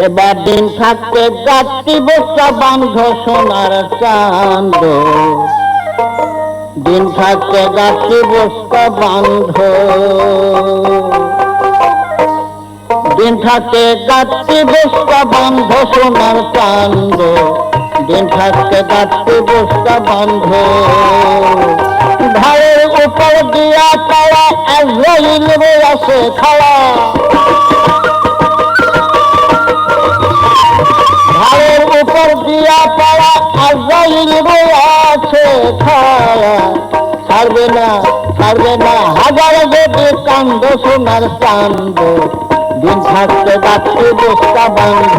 এবার দিন থাকতে গাছটি বস্তা বান্ধ সোনার চাঁদ, দিন থাকতে গাছটি বস্তা বান্ধ, দিন থাকতে গাছটি বস্তা বান্ধ সোনার চাঁদ, দিন থাকতে গাছটি বস্তা বান্ধ। ধারের উপর দিয়া তারা আজরাইল বসে খাড়া, ধারের উপর দিয়া তারা আজরাইল বসে খাড়া। ছাড়বে না ছাড়বে না হাজার যদি কান্দ সোনার চাঁদ, দিন থাকতে গাছটি বস্তা বান্ধ,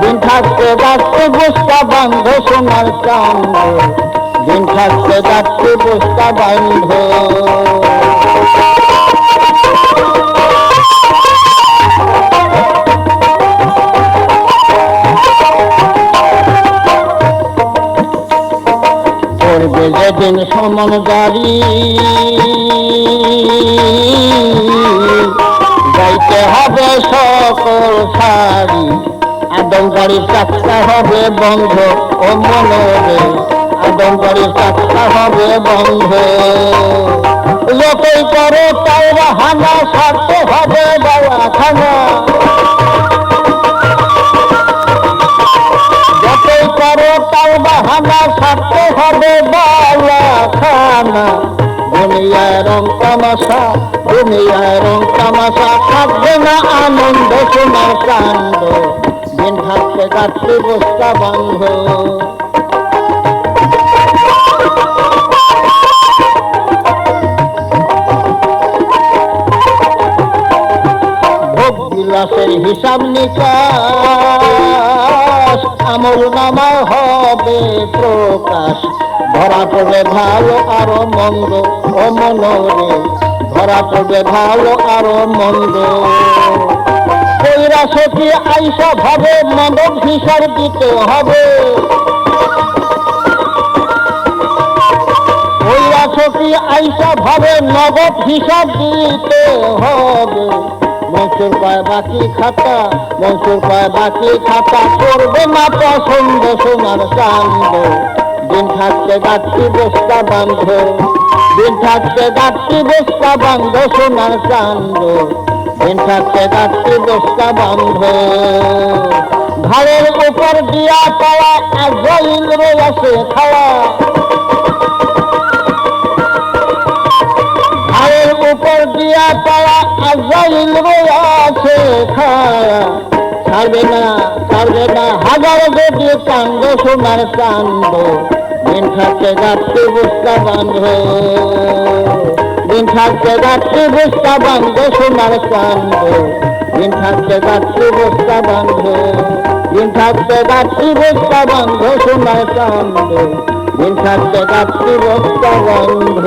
দিন থাকতে গাছটি বস্তা বান্ধ সোনার চাঁদ, দিন থাকতে গাছটি বস্তা বান্ধ। করবে যেদিন সমান জারি, যাইতে হবে সকল সারি, আদম গাড়ির চাকা হবে বন্ধ ও মনোরে, আদম গাড়ির চাকা হবে বন্ধ। যতই করো তাই বাহানা সারতে হবে বালাখানা, যতই করো তাই বাহানা সারতে হবে বালাখানা। দুনিয়ায় রং তামাশা, দুনিয়ায় রং তামাশা, থাকবে না আনন্দ সোনার কান্দ, দিন থাকতে গাছটি বস্তা বান্ধ। ভোগ বিলাসের হিসাব নিকাশ, আমল নামায় হবে প্রকাশ। ধরা পড়বে ভালো আরো মন্দ ও মনোরে, ধরা পড়বে ভালো আরো মন্দ। কইরা সখী আইসা ভাবে মাদক হিসাব দিতে হবে, কইরা সখী আইসা ভাবে নগদ হিসাব দিতে হবে। মনসুর পায় বাকি খাতা, মনসুর পায় বাকি খাতা, করবে না পছন্দ সোনার চাঁদ, দিন থাকতে গাছটি বস্তা বান্ধ, দিন থাকতে গাছটি বস্তা বান্ধ সোনার চাঁদ, দিন থাকতে গাছটি বস্তা বান্ধ। ঘরের উপর দিয়া পাওয়া আজরাইল রয়েছে খাওয়া, ঘরের উপর দিয়া পাওয়া আজরাইল রয়েছে খাওয়া। ছাড়বে না ছাড়বে না হাজার যদি কান্দ সোনার চাঁদ, দিন থাকতে গাছটি বস্তা বান্ধ, দিন থাকতে গাছটি বস্তা বান্ধ সোনার চাঁদ, দিন থাকতে গাছটি বস্তা বান্ধ, দিন থাকতে গাছটি বস্তা বান্ধ সোনার চাঁদ, দিন থাকতে গাছটি বস্তা বান্ধ।